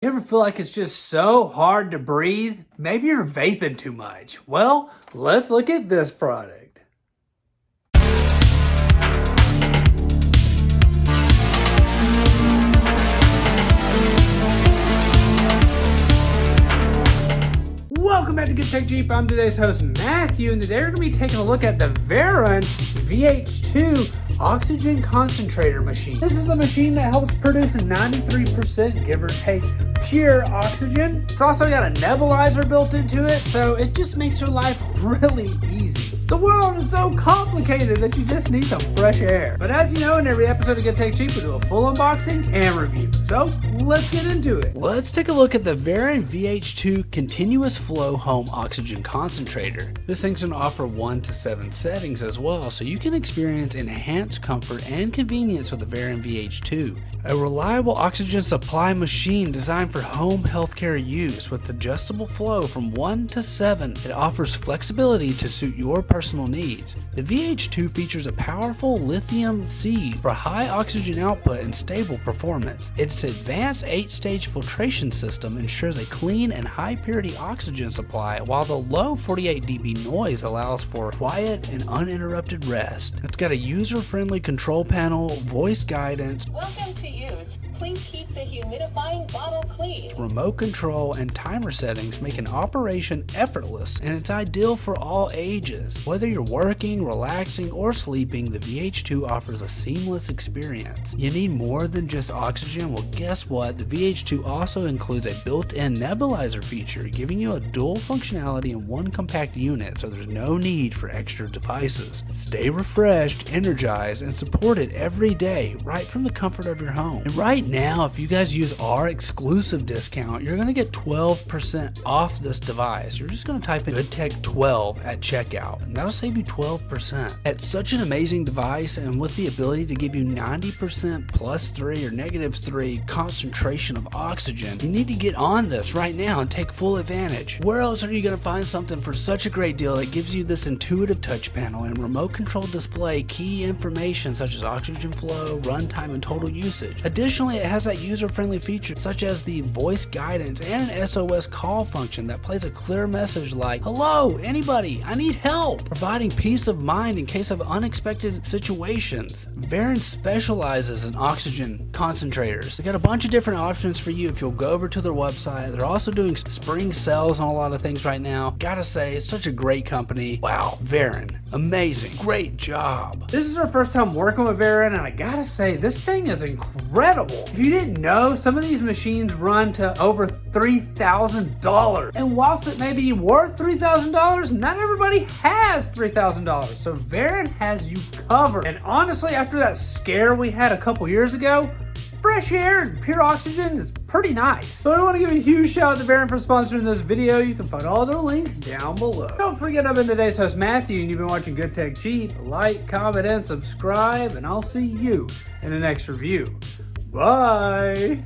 You ever feel like it's just so hard to breathe? Maybe you're vaping too much. Well, let's look at this product. Welcome back to Good Tech Jeep. I'm today's host, Matthew, and today we're going to be taking a look at the VARON VH-2 oxygen concentrator machine. This is a machine that helps produce 93%, give or take, pure oxygen. It's also got a nebulizer built into it, so it just makes your life really easy. The world is so complicated that you just need some fresh air. But as you know, in every episode of Good Tech Jeep, we do a full unboxing and review. So let's get into it. Let's take a look at the VARON VH-2 continuous flow home oxygen concentrator. This thing's going to offer 1 to 7 settings as well, so you can experience enhanced comfort and convenience with the VARON VH-2. A reliable oxygen supply machine designed for home healthcare use with adjustable flow from 1 to 7. It offers flexibility to suit your personal needs. The VH-2 features a powerful lithium seed for high oxygen output and stable performance. Its advanced 8-stage filtration system ensures a clean and high purity oxygen supply, while the low 48 dB noise allows for quiet and uninterrupted rest. It's got a user-friendly control panel, voice guidance, Welcome to use. Please keep the humidifying bottle clean. remote control, and timer settings make an operation effortless, and it's ideal for all ages. Whether you're working, relaxing, or sleeping, the VH-2 offers a seamless experience. You need more than just oxygen? Well, guess what? The VH-2 also includes a built-in nebulizer feature, giving you a dual functionality in one compact unit, so there's no need for extra devices. Stay refreshed, energized, and supported every day, right from the comfort of your home. And right now, if you guys use our exclusive discount, you're going to get 12% off this device. You're just going to type in GoodTech12 at checkout, and that'll save you 12%. It's such an amazing device, and with the ability to give you 90% +3 or -3 concentration of oxygen, you need to get on this right now and take full advantage. Where else are you going to find something for such a great deal that gives you this intuitive touch panel and remote control display key information such as oxygen flow, runtime, and total usage? Additionally, it has that user-friendly feature such as the voice guidance and an SOS call function that plays a clear message like, "Hello, anybody, I need help," providing peace of mind in case of unexpected situations. VARON specializes in oxygen concentrators. They got a bunch of different options for you if you'll go over to their website. They're also doing spring sales on a lot of things right now. Gotta say, it's such a great company. Wow, VARON, amazing, great job. This is our first time working with VARON, and I gotta say, this thing is incredible. If you didn't know, some of these machines run to over $3,000. And whilst it may be worth $3,000, not everybody has $3,000. So VARON has you covered. And honestly, after that scare we had a couple years ago, fresh air and pure oxygen is pretty nice. So I want to give a huge shout out to VARON for sponsoring this video. You can find all their links down below. Don't forget, I've been today's host, Matthew, and you've been watching Good Tech Jeep. Like, comment, and subscribe, and I'll see you in the next review. Bye!